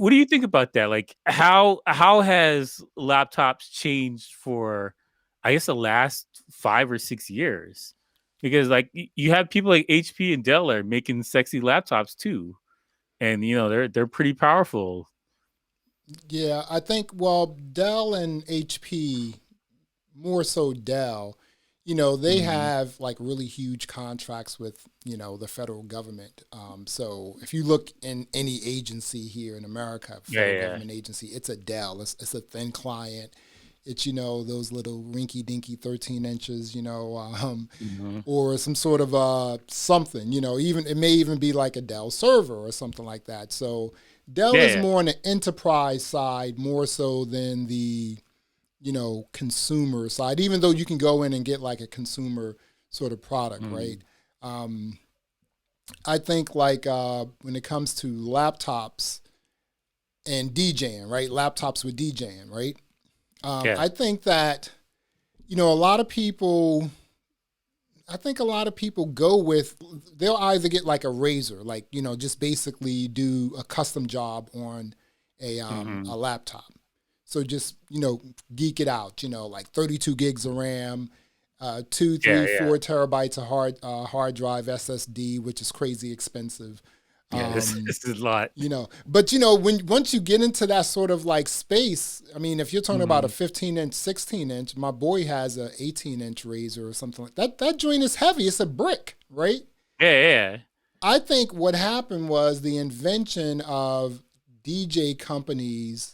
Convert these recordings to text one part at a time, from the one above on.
what do you think about that? Like, how has laptops changed for, I guess, the last 5 or 6 years? Because like you have people like HP and Dell are making sexy laptops too, and they're pretty powerful. Yeah, I think, well, Dell and HP, more so Dell, they Hmm. have like really huge contracts with, the federal government. So if you look in any agency here in America, Yeah, federal yeah. government agency, it's a Dell. It's a thin client. It's, those little rinky dinky 13 inches, Hmm. or some sort of something, even it may even be like a Dell server or something like that. So Dell Yeah, is yeah. more on the enterprise side, more so than the consumer side, even though you can go in and get like a consumer sort of product, right? Mhm. um, I think like when it comes to laptops and DJing, right? Laptops with DJing, right? Yeah. I think that a lot of people, I think a lot of people go with, they'll either get like a razor, like just basically do a custom job on a Hmm. laptop. So just geek it out, like 32 gigs of RAM, two, Yeah, three, yeah. 4 terabytes of hard drive SSD, which is crazy expensive. Yeah, this Um, this is a lot. but when once you get into that sort of like space, I mean, if you're talking about a Hmm. 15-inch, 16-inch, my boy has a 18-inch razor or something like that. That joint is heavy. It's a brick, right? Yeah, yeah. I think what happened was the invention of DJ companies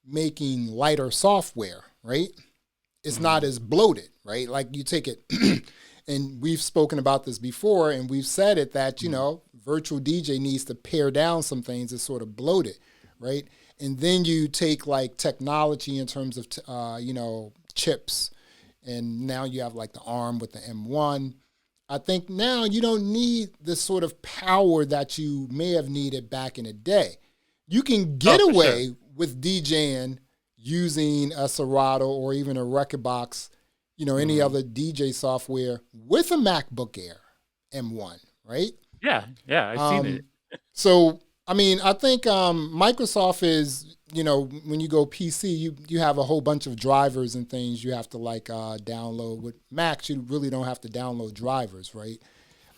making lighter software, right? It's not Hmm. as bloated, right? Like you take it, and we've spoken about this before, and we've said it that, Hmm. virtual DJ needs to pare down some things that's sort of bloated, right? And then you take like technology in terms of, chips, and now you have like the ARM with the M1. I think now you don't need the sort of power that you may have needed back in the day. You can Oh, get for sure. away with DJing using a Serato or even a record box, any Hmm. other DJ software with a MacBook Air M1, right? Yeah, yeah. I've seen it. Um, so I mean, I think Microsoft is, when you go PC, you have a whole bunch of drivers and things you have to like download. With Macs, you really don't have to download drivers, right?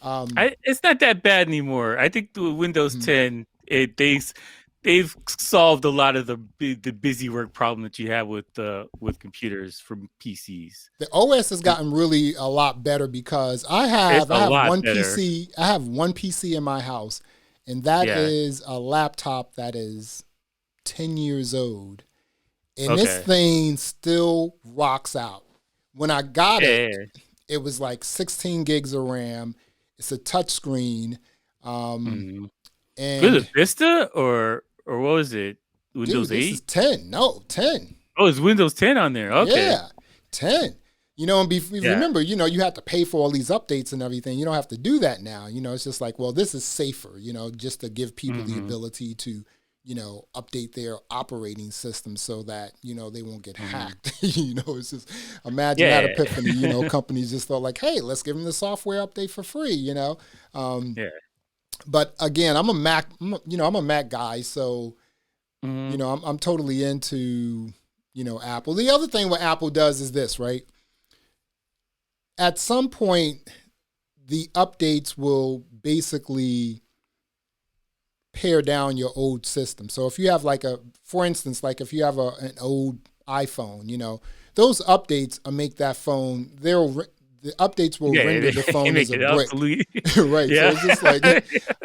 Um, It's not that bad anymore. I think the Windows mhm. 10, they've solved a lot of the busy work problem that you have with computers from PCs. The OS has gotten really a lot better because I It's have I a have lot one better. PC. I have one PC in my house, and that Yeah. is a laptop that is 10 years old, and this Okay. thing still rocks out. When I got Yeah, it, yeah. it was like 16 gigs of RAM. It's a touchscreen, um, Hmm. Was and it Vista or what was it? dude, Windows this is 8? 10. No, 10. Oh, it's Windows 10 on there. Okay. Yeah, 10. And Yeah. remember, you have to pay for all these updates and everything. You don't have to do that now. It's just like, well, this is safer, just to give people the Hmm. ability to, update their operating system so that, they won't get Hmm. hacked. It's just, imagine that Yeah. epiphany, companies just thought like, hey, let's give them the software update for free. Um, Yeah. but again, I'm a Mac guy. So, Hmm. I'm totally into, Apple. The other thing what Apple does is this, right? At some point, the updates will basically pare down your old system. So if you have like for instance, like if you have an old iPhone, those updates will make that phone, the updates will Yeah, render the they phone as make a it brick. obsolete. Right. So Yeah. it's just like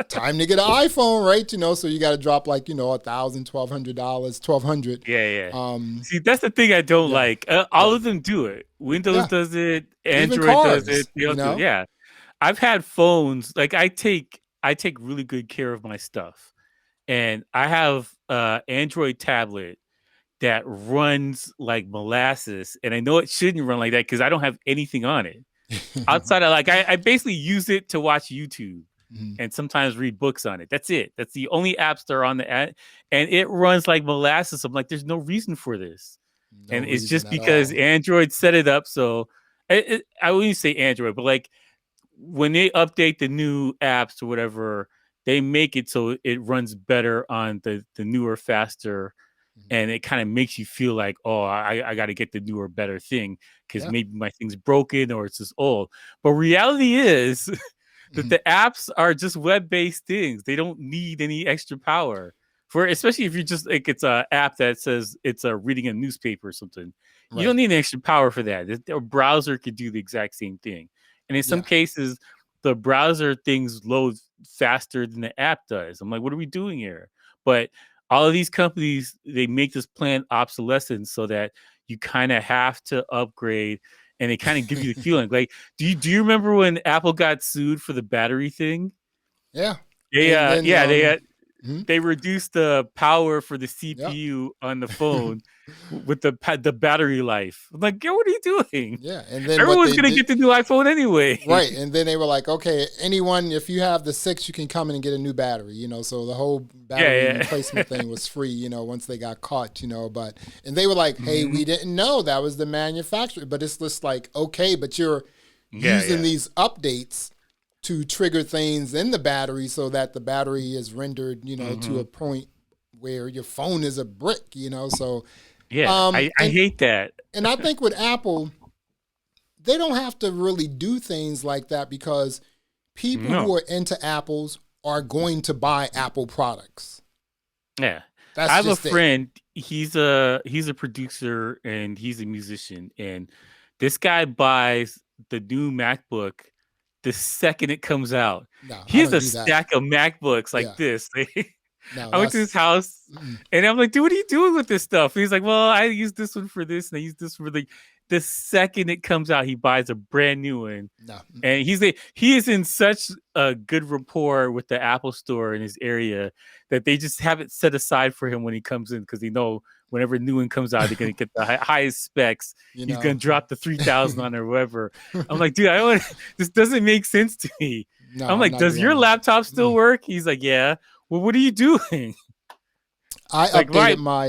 time to get an iPhone, right? So you got to drop like, $1,000, $1,200, 1,200. Yeah, yeah. Um, See, that's the thing I don't yeah, like. All yeah, of them do it. Windows yeah. does it, Even Android does it, cars, they all do it. Yeah. I've had phones, like I take really good care of my stuff. And I have Android tablet that runs like molasses, and I know it shouldn't run like that because I don't have anything on it. Outside of like I basically use it to watch YouTube Mhm. and sometimes read books on it. That's it. That's the only apps that are on the app, and it runs like molasses. I'm like, there's no reason for this, No and it's reason just at because all. Android set it up. So I wouldn't say Android, but like when they update the new apps or whatever, they make it so it runs better on the newer, faster, and it kind of makes you feel like, oh, I got to get the newer, better thing because maybe my thing's broken or it's just old. But reality is that the apps are just web-based things. They don't need any extra power for, especially if you're just like it's a app that says it's reading a newspaper or something. You don't need any extra power for that. A browser could do the exact same thing, and in some cases, the browser things load faster than the app does. I'm like, what are we doing here? But all of these companies, they make this planned obsolescence so that you kind of have to upgrade, and they kind of give you the feeling. Like, do you remember when Apple got sued for the battery thing? Yeah. They reduced the power for the CPU on the phone with the battery life. I'm like, what are you doing? Yeah, and then everyone's gonna get the new iPhone anyway, right? And then they were like, okay, anyone, if you have the 6, you can come in and get a new battery. So the whole battery replacement thing was free. Once they got caught. But and they were like, hey, we didn't know that was the manufacturer, but it's just like, okay, but you're using these updates to trigger things in the battery so that the battery is rendered, to a point where your phone is a brick, so. I hate that. And I think with Apple, they don't have to really do things like that because people who are into Apples are going to buy Apple products. Yeah. I have a friend, he's a producer and he's a musician, and this guy buys the new MacBook the second it comes out. He has a stack of MacBooks like this. I went to his house and I'm like, dude, what are you doing with this stuff? He's like, well, I use this one for this and I use this for the second it comes out, he buys a brand new one. And he is in such a good rapport with the Apple store in his area that they just have it set aside for him when he comes in because they know whenever a new one comes out, they're going to get the highest specs. He's going to drop the 3,000 on or whatever. I'm like, dude, this doesn't make sense to me. I'm like, does your laptop still work? He's like, yeah. Well, what are you doing? I updated my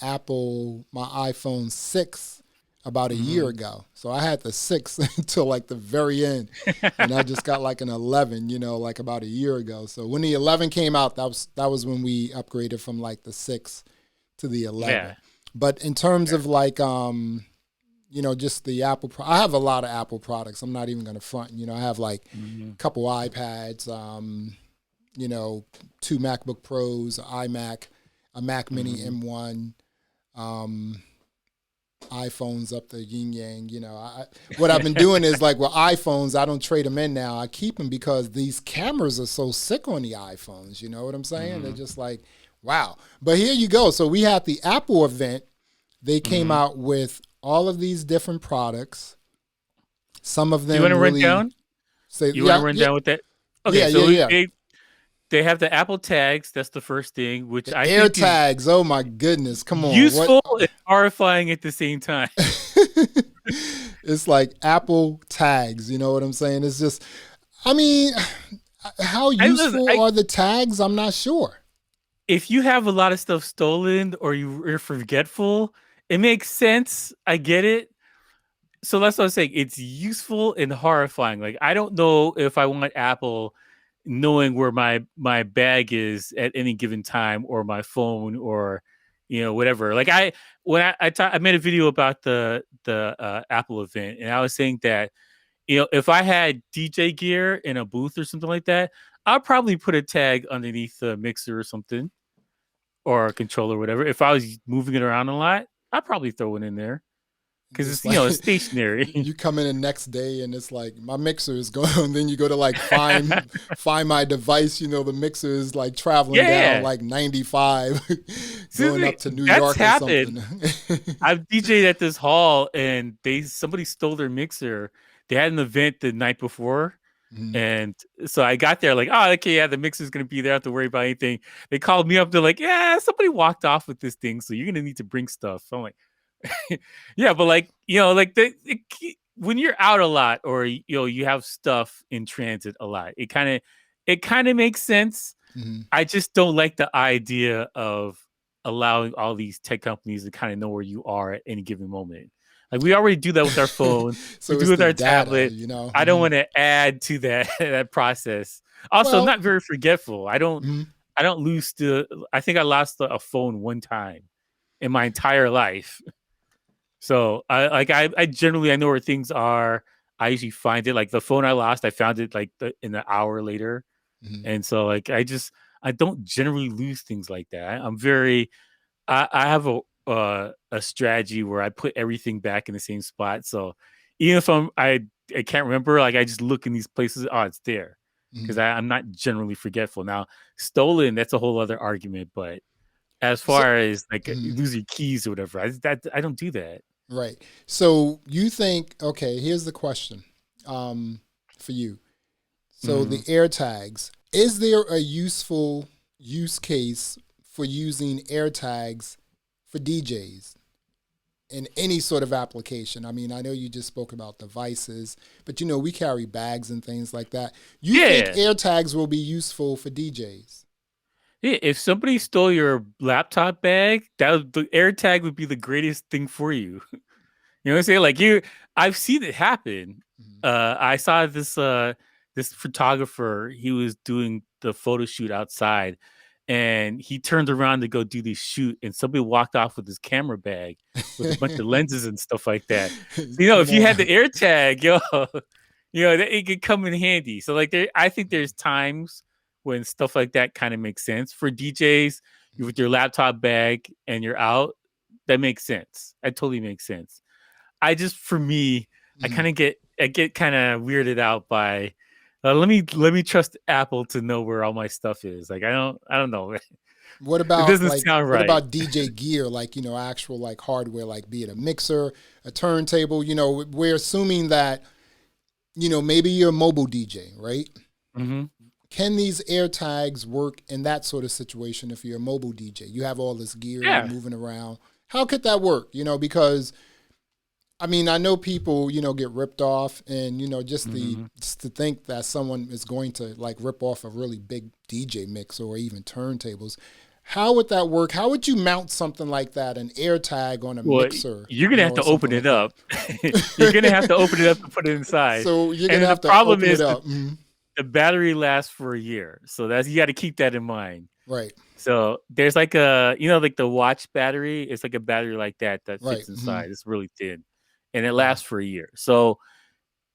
iPhone 6 about a year ago. So I had the 6 until like the very end. And I just got like an 11, like about a year ago. So when the 11 came out, that was when we upgraded from like the 6 to the 11. Yeah. But in terms of like, just the Apple, I have a lot of Apple products. I'm not even going to front, I have like a couple iPads, 2 MacBook Pros, iMac, a Mac Mini M1, iPhones up the yin yang. What I've been doing is like with iPhones, I don't trade them in now. I keep them because these cameras are so sick on the iPhones. You know what I'm saying? They're just like, wow. But here you go. So we had the Apple event. They came out with all of these different products. Some of them. You want to run down? You want to run down with that? Okay, they have the Apple tags. That's the first thing, which I think AirTags. Oh my goodness! Come on, useful and horrifying at the same time. It's like Apple tags. You know what I'm saying? It's just, how useful are the tags? I'm not sure. If you have a lot of stuff stolen or you're forgetful, it makes sense. I get it. So that's what I'm saying. It's useful and horrifying. Like, I don't know if I want Apple knowing where my bag is at any given time, or my phone, or whatever. Like I made a video about the Apple event, and I was saying that if I had DJ gear in a booth or something like that, I'll probably put a tag underneath the mixer or something, or a controller or whatever. If I was moving it around a lot, I'd probably throw it in there. Because it's it's stationary. You come in the next day and it's like, my mixer is going. Then you go to like find my device. The mixer is like traveling down like 95, going up to New York or something. I've DJ'd at this hall and somebody stole their mixer. They had an event the night before. And so I got there like, oh, okay, yeah, the mixer's going to be there. I don't have to worry about anything. They called me up. They're like, yeah, somebody walked off with this thing. So you're going to need to bring stuff. So I'm like, yeah, but like, when you're out a lot, or you have stuff in transit a lot, it kind of makes sense. I just don't like the idea of allowing all these tech companies to kind of know where you are at any given moment. Like we already do that with our phone. We So do it's it with the our data, tablet. you know. I don't want to add to that that process. Also, I'm Well, not very forgetful. mhm. I don't lose the. I think I lost a phone one time in my entire life. So I generally I know where things are. I usually find it like the phone I lost. I found it like in an hour later, Mhm. and so like I don't generally lose things like that. I'm very I have a strategy where I put everything back in the same spot. So even if I can't remember, like I just look in these places. Oh, it's there because Mhm. I'm not generally forgetful. Now stolen, that's a whole other argument. But as So, far as like mhm. lose your keys or whatever, I don't do that. Right. So you think, okay, here's the question um, for you. So the Hmm. AirTags, is there a useful use case for using AirTags for DJs in any sort of application? I mean, I know you just spoke about devices, but we carry bags and things like that. You think Yeah. AirTags will be useful for DJs? Yeah, if somebody stole your laptop bag, the AirTag would be the greatest thing for you. You know what I'm saying? Like I've seen it happen. Mhm. I saw this photographer. He was doing the photo shoot outside, and he turned around to go do this shoot, and somebody walked off with his camera bag with a bunch of lenses and stuff like that. So Come if you had the on. AirTag, it could come in handy. So like I think there's times when stuff like that kind of makes sense for DJs. You with your laptop bag and you're out, that makes sense. That totally makes sense. I just for me, Mhm. I get kind of weirded out by let me trust Apple to know where all my stuff is. Like I don't know. What It about doesn't like sound what right. about DJ gear, like actual like hardware, like be it a mixer, a turntable? We're assuming that maybe you're a mobile DJ, right? Hmm. Can these AirTags work in that sort of situation if you're a mobile DJ? You have all this gear, you're Yeah. moving around. How could that work? Because I mean, I know people, get ripped off, and Hmm. just to think that someone is going to like rip off a really big DJ mix or even turntables. How would that work? How would you mount something like that, an AirTag on a Well, mixer, you're gonna have or to open something it like that? up. You're gonna have to open it up to put it inside. So you're gonna And the have to problem open it is up. Mhm. the battery lasts for a year. So that's you got to keep that in mind. Right, So there's like a, like the watch battery. It's like a battery like that that right. fits Hmm. inside. It's really thin, and it Hmm. lasts for a year. So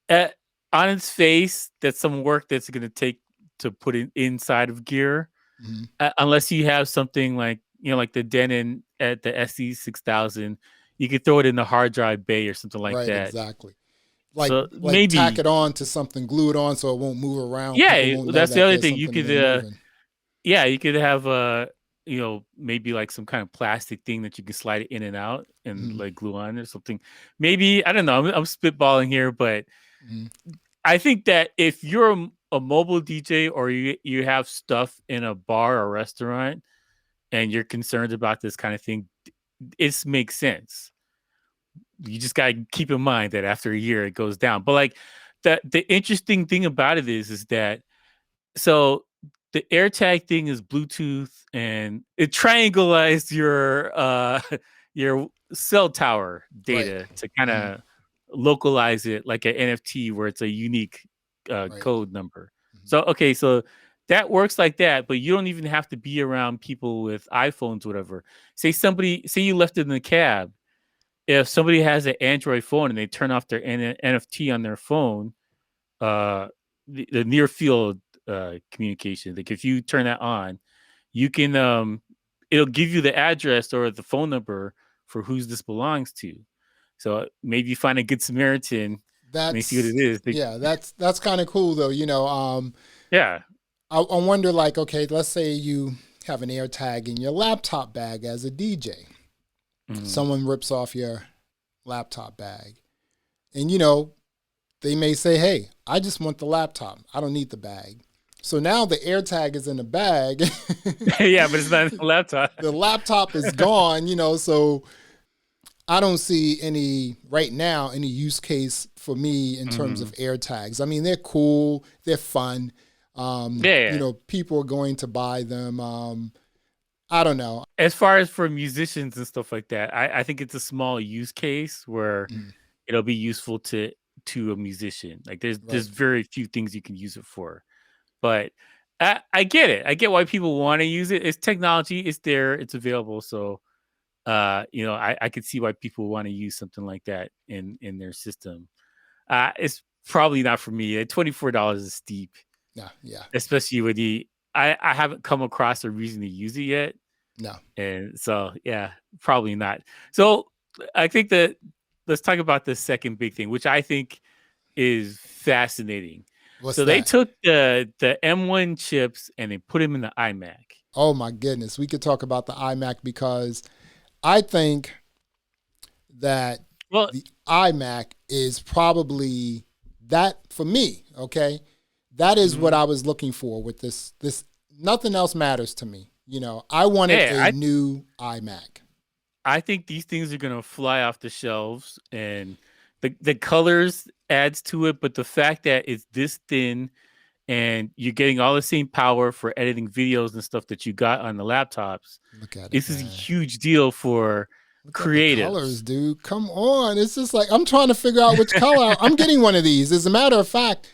at, on its face, that's some work that's going to take to put it inside of gear. Hmm. Unless you have something like like the Denon at the SC6000, you could throw it in the hard drive bay or something like Right, that. exactly. Like So like tack maybe, it on to something, glue it on so it won't move around. People yeah, won't know that's the that other there's thing. You something in could there moving. yeah, you could have maybe like some kind of plastic thing that you can slide it in and out and Hmm. like glue on or something. Maybe I don't know. I'm spitballing here, but Hmm. I think that if you're a mobile DJ or you have stuff in a bar or restaurant and you're concerned about this kind of thing, it makes sense. You just gotta keep in mind that after a year it goes down. But like the interesting thing about it is that so the AirTag thing is Bluetooth and it triangulates your your cell tower Right. data to kind Hmm. of localize it like an NFT where it's a unique Right. code number. Hmm. So okay, so that works like that, but you don't even have to be around people with iPhones, whatever. Say you left it in the cab. If somebody has an Android phone and they turn off their NFT on their phone, uh, the near field communication. Like if you turn that on, you can it'll give you the address or the phone number for whose this belongs to. So maybe you find a good Samaritan and they see what That's it is. yeah. That's kind of cool though. Yeah. I wonder like, okay, let's say you have an AirTag in your laptop bag as a DJ. Mhm. Someone rips off your laptop bag, and they may say, "Hey, I just want the laptop. I don't need the bag." So now the AirTag is in the bag. Yeah, but it's not a laptop. The laptop is gone, so I don't see right now any use case for me in terms of Hmm. AirTags. I mean, they're cool, they're fun. Yeah. People are going to buy them. I don't know. As far as for musicians and stuff like that, I think it's a small use case where Mm, it'll be useful to a musician. Like there's right. very few things you can use it for. But I get it. I get why people want to use it. It's technology. It's there. It's available. So I could see why people want to use something like that in their system. It's probably not for me. $24 is steep, Yeah, yeah, especially with I haven't come across a reason to use it yet. no. And so yeah, probably not. So I think that let's talk about the second big thing, which I think is fascinating. What's So they that? took the M1 chips and they put them in the iMac. Oh my goodness, we could talk about the iMac because I think that Well, the iMac is probably that for me. Okay, that is what mhm. I was looking for with this. This nothing else matters to me. You know, I wanted Yeah, a new iMac. I think these things are gonna fly off the shelves, and the colors adds to it, but the fact that it's this thin and you're getting all the same power for editing videos and stuff that you got on the laptops, Look at it, this is a man. huge deal for Look at the colors, creatives. dude. Come on. It's just like I'm trying to figure out which color. I'm getting one of these. As a matter of fact,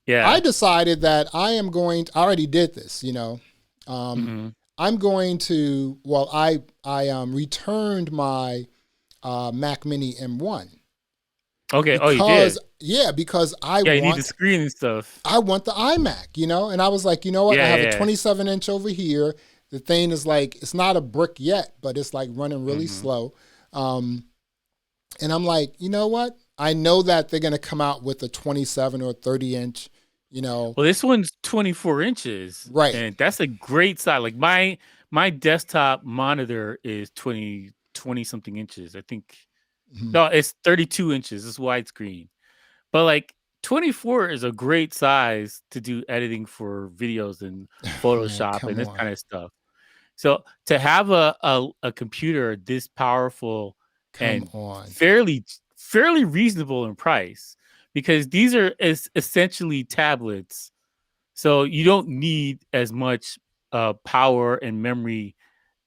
I Yeah. decided that I am going to, I already did this, you know. Um, Mhm. I'm going to, well, I returned my Mac Mini M1 Okay. Oh, you because, did. yeah, because Yeah, you need the screen and stuff. I want the iMac, you know? And I was like, you know what? I Yeah, have a yeah. 27-inch over here. The thing is like, it's not a brick yet, but it's like running really Mhm. slow. Um, and I'm like, you know what? I know that they're going to come out with a 27 or 30-inch, you know, Well, this one's 24 inches, right. and that's a great size. Like my desktop monitor is 20 something inches. I think Mhm. no, it's 32 inches. It's widescreen. But like 24 is a great size to do editing for videos and Man, Photoshop and come this on. kind of stuff. So to have a computer this powerful Come and on. fairly reasonable in price, because these are essentially tablets, so you don't need as much power and memory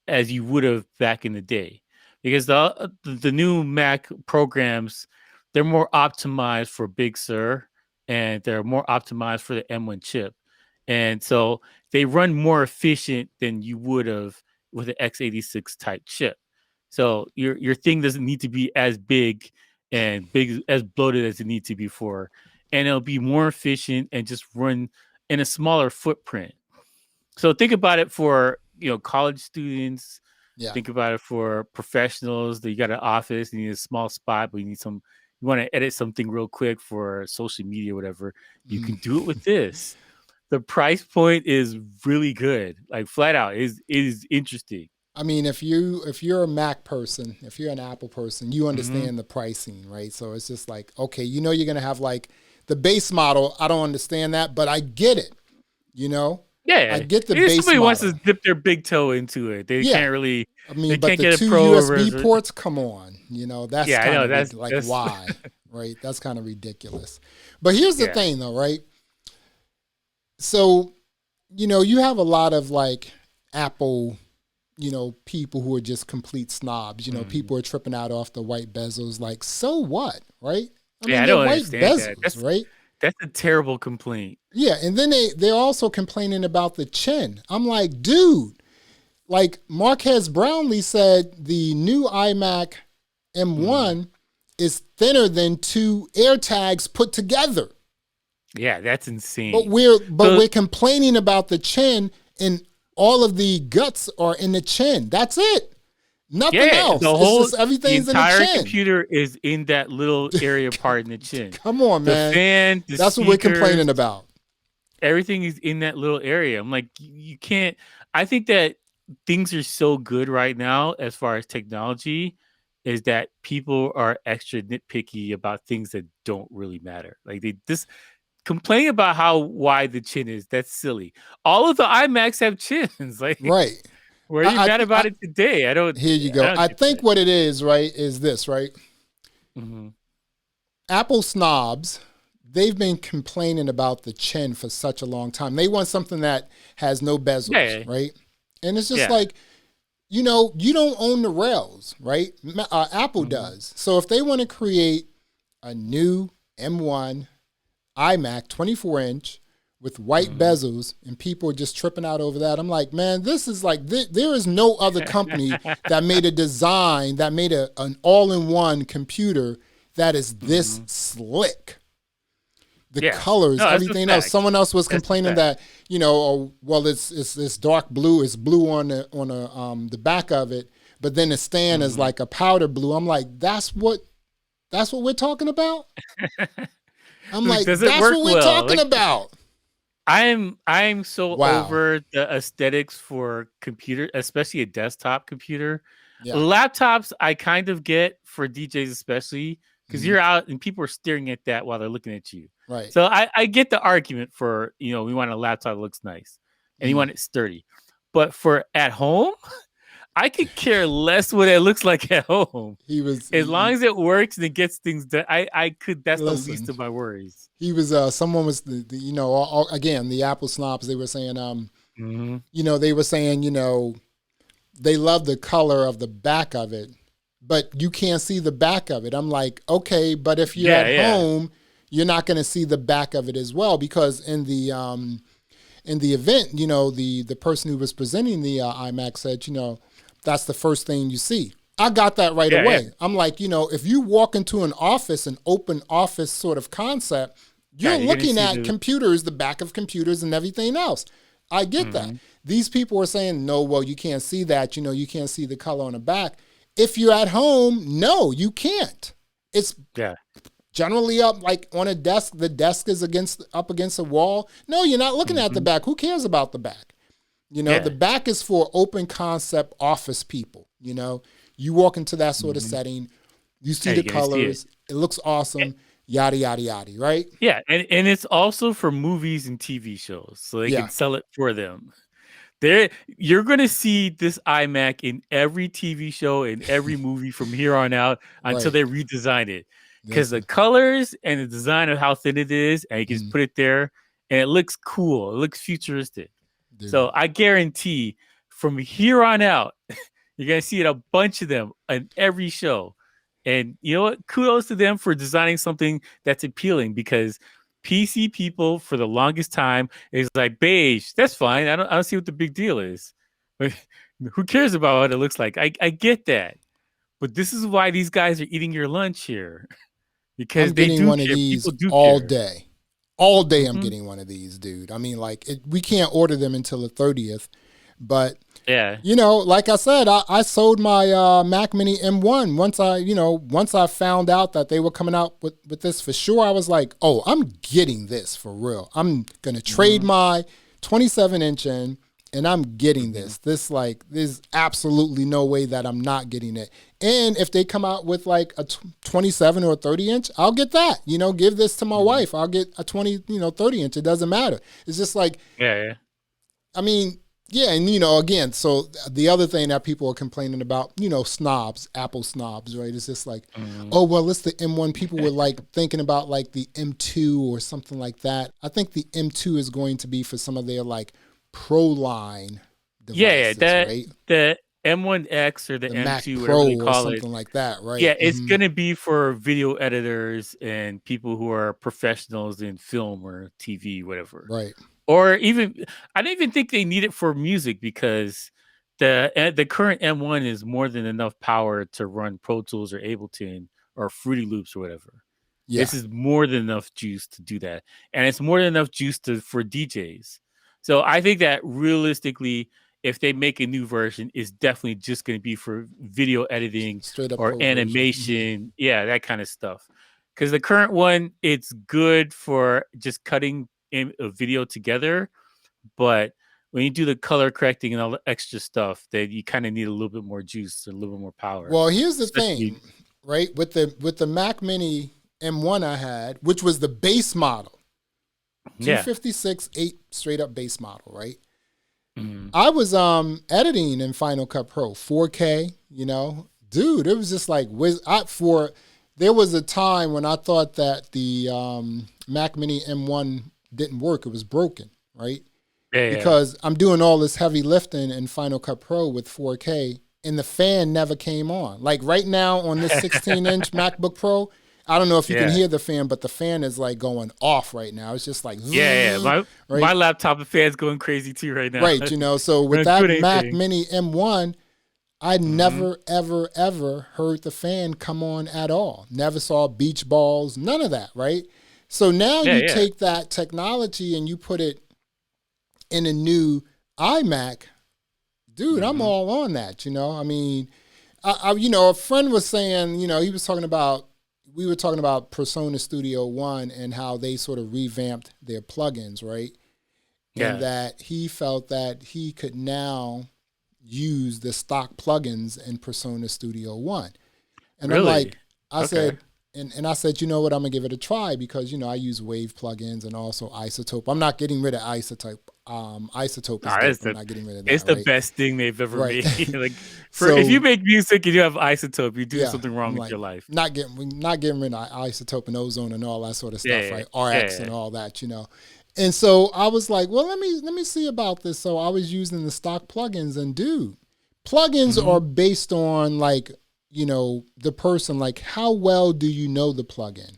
as you would have back in the day, because the new Mac programs, they're more optimized for Big Sur, and they're more optimized for the M1 chip, and so they run more efficient than you would have with an x86 type chip. So your thing doesn't need to be as big and big as bloated as it needs to be for, and it'll be more efficient and just run in a smaller footprint. So think about it for college students. Yeah. Think about it for professionals that you got an office, you need a small spot, but you want to edit something real quick for social media, or whatever. You Mhm. can do it with this. The price point is really good, like flat out is interesting. I mean, if you're a Mac person, if you're an Apple person, you Hmm. understand the pricing, right? So it's just like, okay, you know, you're gonna have like the base model. I don't understand that, but I get it. You know, I Yeah, get the if base somebody wants to model. dip their big toe into it, they Yeah, can't really, I they mean, but can't the get a two pro USB reserve. ports, come on, you know, that's Yeah, I kind know of like that's why, right? That's kind of ridiculous. But here's the yeah. thing, though, right? So, you know, you have a lot of like Apple, you know, people who are just complete snobs. You know, Mhm. people are tripping out off the white bezels. Like, so what, right? I Yeah, mean, I they're don't white understand that. bezels, right? That's a terrible complaint. Yeah, and then they're also complaining about the chin. I'm like, dude, like Marquez Brownlee said, the new iMac Mhm. M1 is thinner than two AirTags put together. Yeah, that's But insane. we're So complaining about the chin, and all of the guts are in the chin. That's it. Nothing yeah, else. It's just the everything's in the entire chin. computer is in that little area part in the chin. Come on, The man. fan, the That's what we're speakers, complaining about. everything is in that little area. I'm like, you can't. I think that things are so good right now as far as technology, is that people are extra nitpicky about things that don't really matter. Like they just complain about how wide the chin is. That's silly. All of the iMacs have chins. Like, Right. where are you I, mad I, about it today? Here you I go. don't I get think that. what it is, right, is this, right? Mhm. Apple snobs, they've been complaining about the chin for such a long time. They want something that has no bezels, Yeah, right? And it's just yeah. like, you know, you don't own the rails, right? Apple does. So if they want to create a new M1 iMac 24-inch with white bezels and people are just tripping out over that, I'm like, man, this is like, there is no other company that made a design, that made an all-in-one computer that is this slick. The colors, everything else. Someone else was complaining that, you know, oh, well, it's dark blue. It's blue on the back of it, but then the stand is like a powder blue. I'm like, that's what we're talking about. I'm like, that's what we're talking about. I'm so over the aesthetics for computer, especially a desktop computer. Yeah. Laptops, I kind of get for DJs, especially because you're out and people are staring at that while they're looking at you. Right. So I get the argument for, you know, we want a laptop that looks nice and you want it sturdy. But for at home, I could care less what it looks like at home. As long as it works and it gets things done, I could. That's the least of my worries. He was. Someone was. You know. Again, the Apple snobs. They were saying. You know. They were saying. You know. They love the color of the back of it, but you can't see the back of it. I'm like, okay, but if you're at home, you're not going to see the back of it as well, because in the event, you know, the person who was presenting the iMac said, you know, that's the first thing you see. I got that right away. Yeah. I'm like, you know, if you walk into an office, an open office sort of concept, you're looking at computers, the back of computers and everything else. I get that. These people are saying, no, well, you can't see that. You know, you can't see the color on the back. If you're at home, no, you can't. It's generally up like on a desk. The desk is up against a wall. No, you're not looking at the back. Who cares about the back? You know, the back is for open concept office people. You know, you walk into that sort of setting, you see the colors, it looks awesome, yada, yada, yada, right? Yeah, and it's also for movies and TV shows, so they can sell it for them. You're going to see this iMac in every TV show and every movie from here on out until they redesign it. Because the colors and the design of how thin it is, and you can put it there, and it looks cool. It looks futuristic. Dude. So I guarantee from here on out, you're going to see a bunch of them in every show. And you know what? Kudos to them for designing something that's appealing, because PC people for the longest time is like, beige, that's fine. I don't see what the big deal is. Who cares about what it looks like? I get that. But this is why these guys are eating your lunch here. Because I'm getting one of these all day. All day I'm getting one of these, dude. I mean, like, we can't order them until the 30th. But, you know, like I said, I sold my Mac Mini M1 once I found out that they were coming out with this for sure. I was like, oh, I'm getting this for real. I'm going to trade my 27-inch in, and I'm getting this. There's absolutely no way that I'm not getting it. And if they come out with like a 27 or a 30-inch, I'll get that. You know, give this to my wife. I'll get a 30-inch. It doesn't matter. It's just like, I mean, yeah, and, you know, again, so the other thing that people are complaining about, you know, snobs, Apple snobs, right? It's just like, oh, well, it's the M1. People were like thinking about like the M2 or something like that. I think the M2 is going to be for some of their like pro line devices, right? The M1X or the M2, Mac whatever Pro they call or something like that, right? Yeah, it's going to be for video editors and people who are professionals in film or TV, whatever. Right. Or even, I don't even think they need it for music, because the current M1 is more than enough power to run Pro Tools or Ableton or Fruity Loops or whatever. Yeah. This is more than enough juice to do that. And it's more than enough juice for DJs. So I think that realistically, if they make a new version, it's definitely just going to be for video editing or animation. Yeah, that kind of stuff. Because the current one, it's good for just cutting a video together, but when you do the color correcting and all the extra stuff, then you kind of need a little bit more juice, a little bit more power. Well, here's the thing, right? With the Mac Mini M1 I had, which was the base model, 256 8 straight up base model, right? I was editing in Final Cut Pro 4K, you know, dude. It was just like there was a time when I thought that the Mac Mini M1 didn't work. It was broken, right? Yeah, yeah. because I'm doing all this heavy lifting in Final Cut Pro with 4K, and the fan never came on. Like right now on this 16-inch MacBook Pro, I don't know if you can Yeah. hear the fan, but the fan is like going off right now. It's just like, Yeah, yeah. My right? laptop fan's going crazy too right now. Right, so with Not that doing Mac anything. Mini M1, I Hmm. never, ever, ever heard the fan come on at all. Never saw beach balls, none of that, right? So now Yeah, you yeah. take that technology and you put it in a new iMac, dude, I'm Hmm. all on that, I mean, a friend was saying, he was talking about, we were talking about Persona Studio One and how they sort of revamped their plugins, right? And Yeah. that he felt that he could now use the stock plugins in Persona Studio One. And I'm Really? like, I Okay. said, and I said, you know what, I'm gonna give it a try because I use Wave plugins and also Isotope. I'm not getting rid of Isotope. Isotope is Nah, dope. I'm not getting rid of it's that, the right? best thing they've ever Right. made. Like for if you So make music and you have isotope, you're doing yeah, something wrong I'm with like your life. not getting rid of Isotope and Ozone and all that sort of stuff, Yeah, right? RX yeah. and all that. And so I was like, well, let me see about this. So I was using the stock plugins, and dude, plugins Hmm. are based on like the person, like how well do you know the plugin.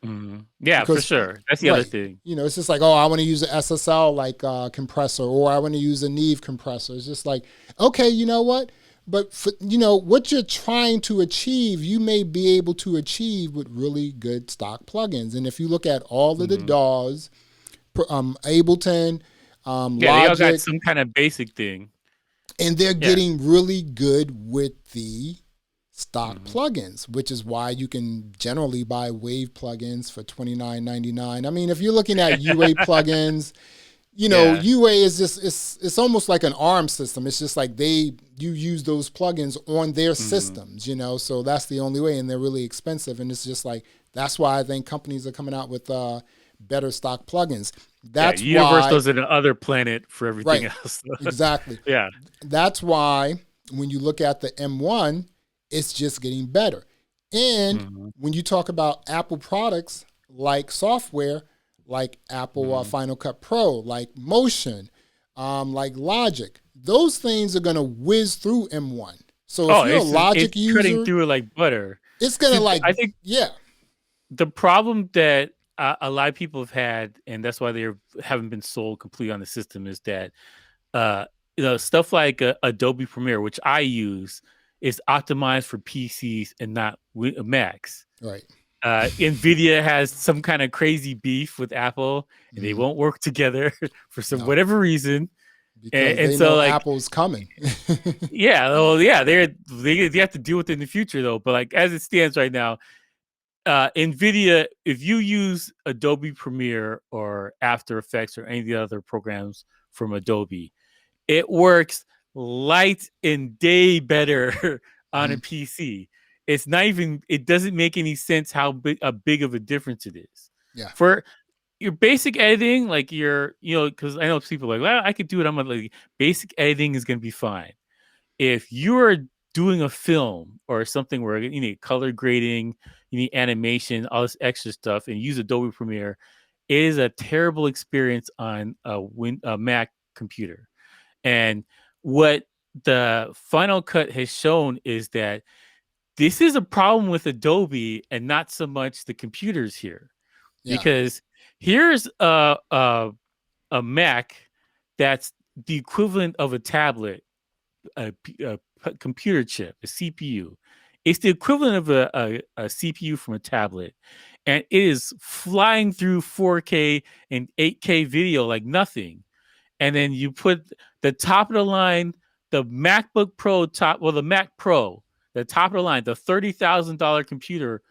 Hmm. Yeah, for Because sure. That's the other right, thing. it's just like, oh, I want to use an SSL like compressor, or I want to use a Neve compressor. It's just like, okay, you know what, but for, what you're trying to achieve, you may be able to achieve with really good stock plugins. And if you look at all of the Hmm. DAWs, Ableton, Yeah, they all got Logic, some kind of basic thing. and they're Yeah. getting really good with the stock Hmm. plugins, which is why you can generally buy Wave plugins for $29.99. I mean, if you're looking at UA plugins, Yeah. UA is just it's almost like an ARM system. It's just like you use those plugins on their Hmm. systems, so that's the only way, and they're really expensive. And it's just like that's why I think companies are coming out with better stock plugins. Yeah. That's why, Universal's in another planet for everything right? else. Exactly. Yeah. That's why when you look at the M1, it's just getting better. And Hmm. when you talk about Apple products like software, like Apple Hmm. Final Cut Pro, like Motion, like Logic, those things are going to whiz through M1. So if Oh, you're a it's Logic treading user, through it like butter. it's going to See, like, I think yeah. the problem that a lot of people have had, and that's why they haven't been sold completely on the system, is that uh, stuff like Adobe Premiere, which I use, is optimized for PCs and not Macs. Right. Nvidia has some kind of crazy beef with Apple, and they Mm-hmm. won't work together for some No, whatever reason. because And they so, know like, Apple's coming. yeah, well, yeah, they have to deal with it in the future though. But like as it stands right now, Nvidia, if you use Adobe Premiere or After Effects or any of the other programs from Adobe, it works light and day better on a Mhm. PC. It's not even. It doesn't make any sense how big of a difference it is Yeah. for your basic editing. Like because I know people are like, well, I could do it. I'm like, basic editing is going to be fine. If you're doing a film or something where you need color grading, you need animation, all this extra stuff, and use Adobe Premiere, it is a terrible experience on a Mac computer. And what the Final Cut has shown is that this is a problem with Adobe and not so much the computers here, Yeah. because here's a Mac that's the equivalent of a tablet, a computer chip, a CPU. It's the equivalent of a CPU from a tablet, and it is flying through 4K and 8K video like nothing. And then you put the top of the line, the MacBook Pro the Mac Pro, the top of the line, the $30,000 computer.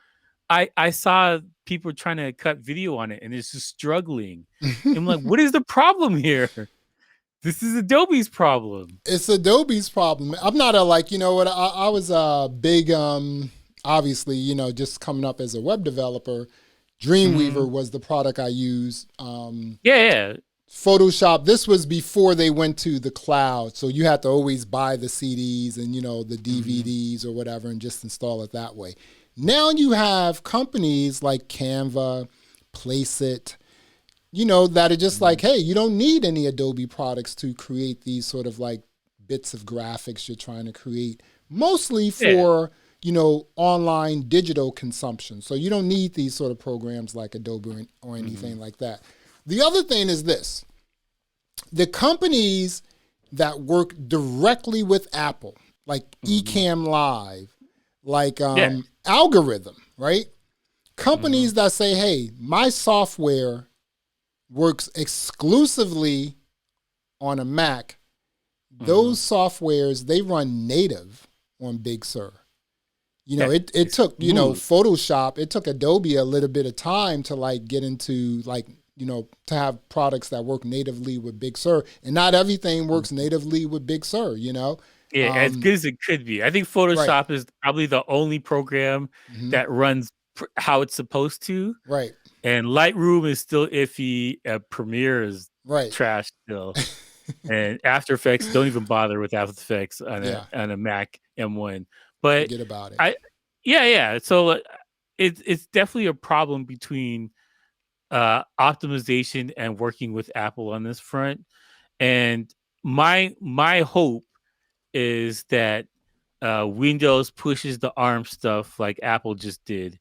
I saw people trying to cut video on it, and it's just struggling. I'm like, what is the problem here? This is Adobe's problem. It's Adobe's problem. I'm not a like, what, I was a big obviously, just coming up as a web developer, Mm-hmm. Dreamweaver was the product I used. Yeah, yeah. Photoshop, this was before they went to the cloud. So you had to always buy the CDs and the Mm-hmm. DVDs or whatever and just install it that way. Now you have companies like Canva, Placeit, that are just like, hey, you don't need any Adobe products to create these sort of like bits of graphics you're trying to create, mostly for, online digital consumption. So you don't need these sort of programs like Adobe or anything like that. The other thing is this. The companies that work directly with Apple, like Ecamm Live, like Algorithm, right? Companies that say, hey, my software works exclusively on a Mac. Those softwares, they run native on Big Sur. It took, Photoshop, it took Adobe a little bit of time to like get into like, to have products that work natively with Big Sur. And not everything works natively with Big Sur, Yeah, as good as it could be. I think Photoshop is probably the only program that runs how it's supposed to. Right. And Lightroom is still iffy. Premiere is trash still. And After Effects, don't even bother with After Effects on a Mac M1. But forget about it. So it's definitely a problem between optimization and working with Apple on this front. And my hope is that Windows pushes the ARM stuff like Apple just did,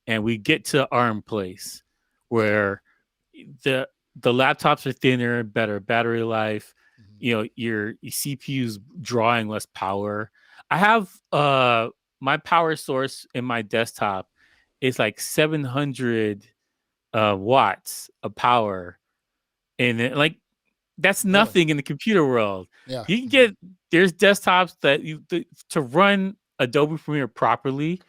and we get to ARM place where the laptops are thinner, better battery life. Your CPU's drawing less power. I have my power source in my desktop is like 700 watts of power, and like that's nothing in the computer world. Yeah. You can there's desktops that to run Adobe Premiere properly,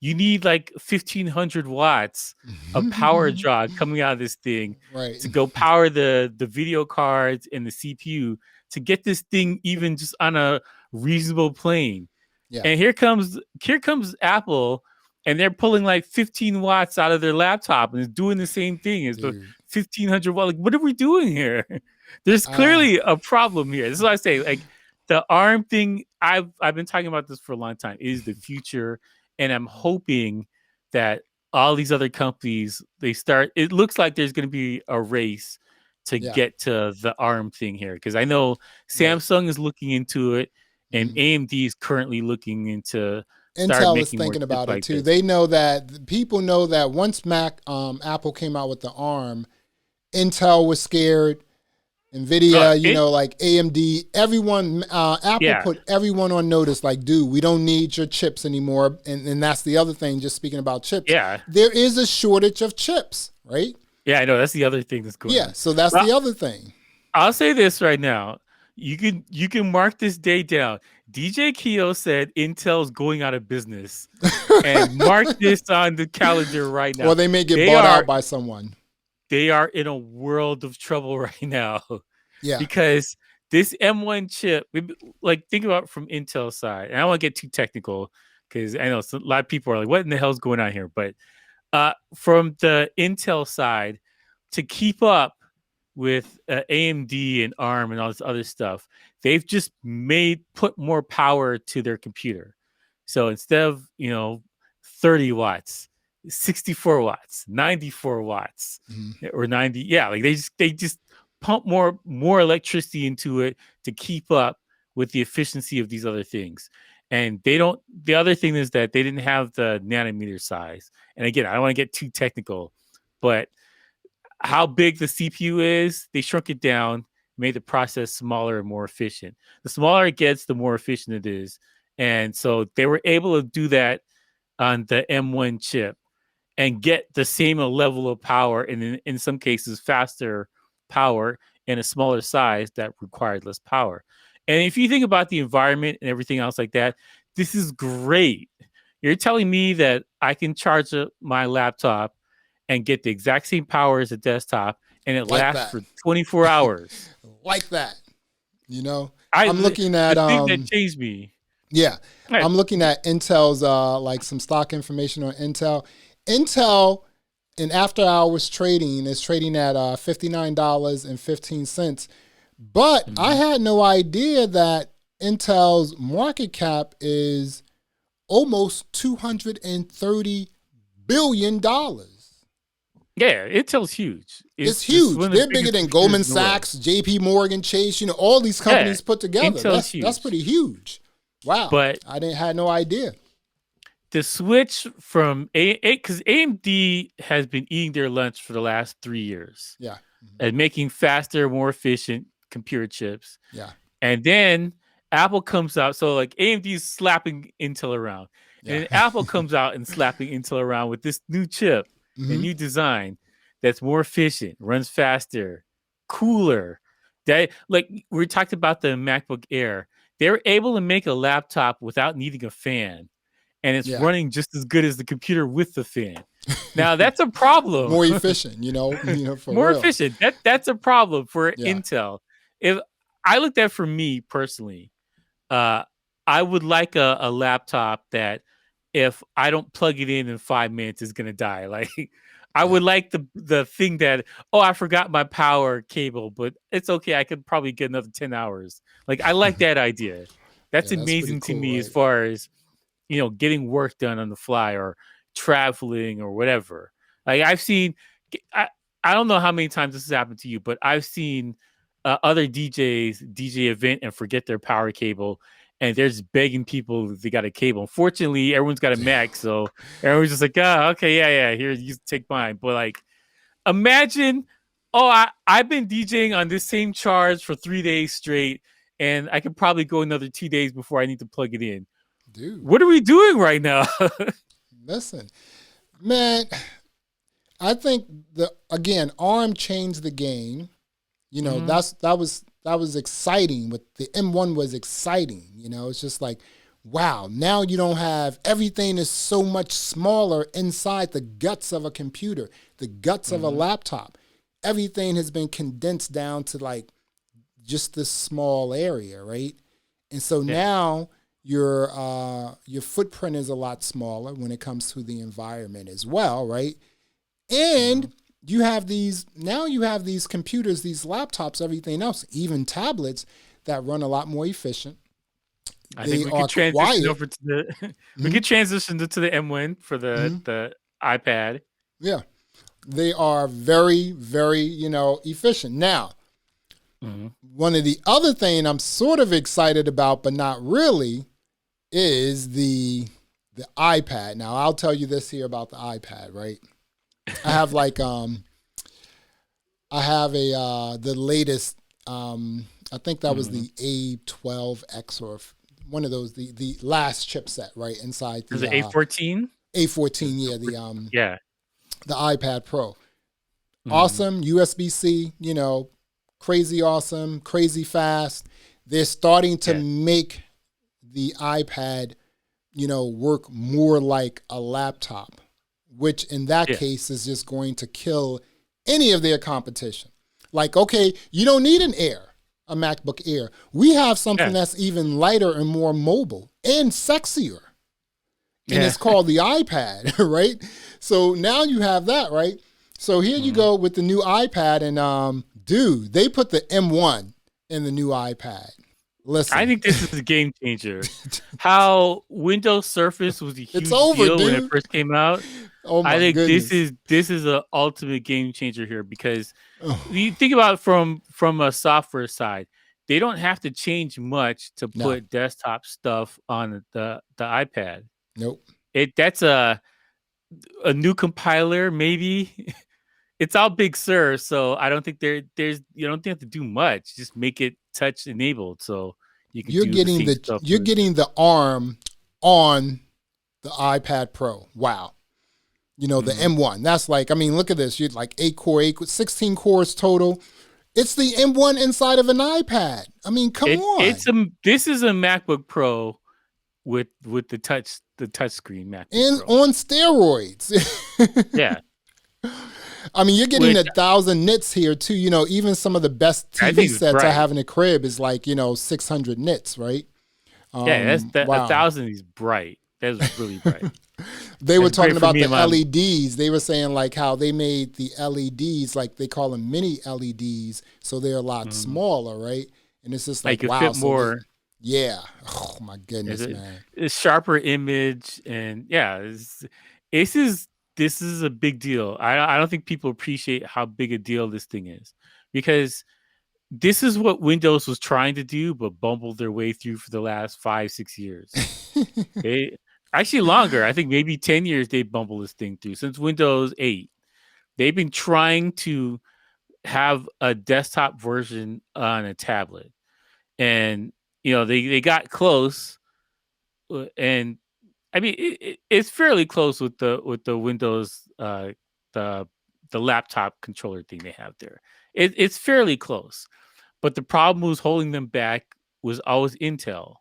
you need like 1,500 watts of power draw coming out of this thing to go power the video cards and the CPU to get this thing even just on a reasonable plane. Yeah. And here comes Apple, and they're pulling like 15 watts out of their laptop and it's doing the same thing as the 1,500 watts. Like, what are we doing here? There's clearly a problem here. This is what I say. Like the ARM thing, I've been talking about this for a long time. It is the future, and I'm hoping that all these other companies it looks like there's going to be a race to get to the ARM thing here, because I know Samsung is looking into it, and AMD is currently looking into. Intel is thinking about it too. They know that people know that once Apple came out with the ARM, Intel was scared. NVIDIA, like AMD, everyone, Apple put everyone on notice, like, dude, we don't need your chips anymore. And that's the other thing, just speaking about chips. Yeah. There is a shortage of chips, right? Yeah, I know. That's the other thing that's going on. Yeah, so that's the other thing. I'll say this right now. You can mark this day down. DJ Keo said Intel's going out of business. And mark this on the calendar right now. Well, they may get bought out by someone. They are in a world of trouble right now. Yeah. Because this M1 chip, like think about it from Intel's side. And I don't want to get too technical because I know a lot of people are like, what in the hell is going on here? But from the Intel side, to keep up with AMD and ARM and all this other stuff, they've just put more power to their computer. So instead of 30 watts, 64 watts, 94 watts, or 90. Yeah, like they just pump more electricity into it to keep up with the efficiency of these other things. And the other thing is that they didn't have the nanometer size. And again, I don't want to get too technical, but how big the CPU is, they shrunk it down, made the process smaller and more efficient. The smaller it gets, the more efficient it is. And so they were able to do that on the M1 chip and get the same level of power, and in some cases faster power in a smaller size that required less power. And if you think about the environment and everything else like that, this is great. You're telling me that I can charge my laptop and get the exact same power as a desktop, and it lasts for 24 hours. Like that. I'm looking at the thing that changed me. Yeah. Right. I'm looking at Intel's like some stock information on Intel. Intel in after hours trading is trading at $59.15. But I had no idea that Intel's market cap is almost $230 billion. Yeah, Intel's huge. It's It's huge. one of the They're bigger biggest than computers Goldman in the world. Sachs, J.P. Morgan Chase. All these Yeah, companies put together. Intel's That's huge. pretty huge. Wow, But I had no idea. the switch from because AMD has been eating their lunch for the last 3 years Yeah, and making faster, more efficient computer chips. yeah, And then Apple comes out. So like AMD is slapping Intel around. And yeah. then Apple comes out and slapping Intel around with this new chip and hmm new design that's more efficient, runs faster, cooler. That like we talked about the MacBook Air. They were able to make a laptop without needing a fan. And it's Yeah, running just as good as the computer with the fan. Now that's a problem. more efficient. For More real. efficient. That's a problem for Yeah, Intel. If I looked at for me personally, uh, I would like a laptop that if I don't plug it in 5 minutes is gonna die. Like I yeah, would like the thing that I forgot my power cable, but it's okay. I could probably get another 10 hours. Like I like that idea. That's yeah. That's pretty amazing to cool, me as right? far as getting work done on the fly or traveling or whatever. Like I've seen, I don't know how many times this has happened to you, but I've seen other DJs DJ event and forget their power cable, and they're just begging people if they got a cable. Unfortunately, everyone's got a Mac, so everyone's just like, okay, yeah, here, you take mine. But like, imagine, I've been DJing on this same charge for 3 days straight, and I could probably go another 2 days before I need to plug it in. Dude, What are we doing right now? listen, man. I think again, ARM changed the game. Mhm. That was exciting. But the M1 was exciting. It's just like, wow. Now you don't have everything is so much smaller inside the guts of a computer, the guts of a Mhm. laptop. Everything has been condensed down to like just this small area, right? And so Yeah. now your footprint is a lot smaller when it comes to the environment as well, right? Mhm. And you have these computers, these laptops, everything else, even tablets that run a lot more efficient. I think They we are could transition quiet. over to the we Mhm, could transition to the M1 for mhm. the iPad. Yeah, they are very, very, efficient. Now, Mhm. one of the other thing I'm sort of excited about, but not really, is the iPad. Now, I'll tell you this here about the iPad, right? I have like I have the latest I think that was Mhm. the A12X or one of those the last chipset, right? Inside Is the it A14? A14, Is yeah, yeah. the iPad Pro. Mhm. Awesome USB-C, crazy awesome, crazy fast. They're starting to Yeah. make the iPad, work more like a laptop, which in that Yeah. case is just going to kill any of their competition. Like, okay, you don't need a MacBook Air. We have something Yeah. that's even lighter and more mobile and sexier. And Yeah. it's called the iPad, right? So now you have that, right? So here you Mhm. go with the new iPad, and dude, they put the M1 in the new iPad. I Listen, think this is a game changer. How Windows Surface was a it's huge over, deal when it dude. first came out. Oh I my think this goodness. is this is a ultimate game changer here because Oh, you think about it from a software side, they don't have to change much to no, put desktop stuff on the iPad. nope. That's a new compiler, maybe. It's all Big Sur, so I don't think there's you don't have to do much. Just make it touch enabled, so you can do the same stuff You're with it. getting the ARM on the iPad Pro. Wow. The Mhm. M1. That's like, I mean, look at this. You're like 16 cores total. It's the M1 inside of an iPad. I mean, come It's on. a this is a MacBook Pro with the touch screen MacBook And Pro. on steroids. Yeah, I mean, you're getting which 1,000 nits here too. Even some of the best I TV think is sets I bright. have in the crib is like, 600 nits, right? Yeah, that's that a Wow. thousand is bright. That's really bright. They were That's talking great for about me the and my LEDs. They were saying like how they made the LEDs, like they call them mini LEDs, so they're a lot mhm. smaller, right? And it's just like, Like it wow. fit So more. yeah. Oh my Is goodness, it man. it's sharper image and yeah, this is this is a big deal. I don't think people appreciate how big a deal this thing is, because this is what Windows was trying to do, but bumbled their way through for the last 5-6 years. They actually longer. I think maybe 10 years they bumbled this thing through since Windows 8. They've been trying to have a desktop version on a tablet, and they got close, and I mean it's fairly close with the Windows the laptop controller thing they have there. It's fairly close, but the problem was holding them back was always Intel,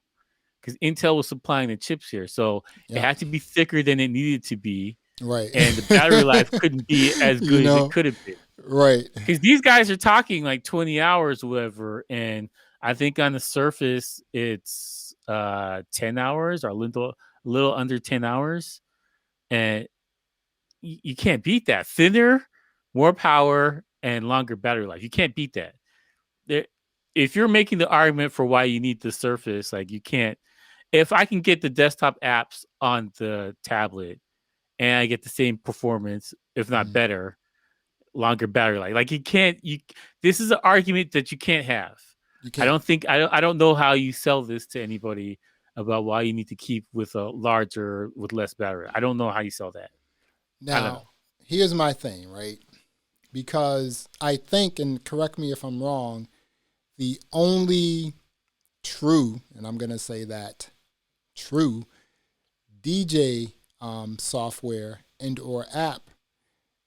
because Intel was supplying the chips here, so it had to be thicker than it needed to be. Right. And the battery life couldn't be as good as it could have been. Right. Because these guys are talking like 20 hours or whatever. And I think on the surface, it's 10 hours or a little under 10 hours. And you can't beat that. Thinner, more power, and longer battery life. You can't beat that. If you're making the argument for why you need the Surface, like you can't. If I can get the desktop apps on the tablet, and I get the same performance, if not better, longer battery life. Like this is an argument that you can't have. I don't know how you sell this to anybody about why you need to keep with less battery. I don't know how you sell that. Now, here's my thing, right? Because I think, and correct me if I'm wrong, the only true, and I'm going to say that true, DJ software and or app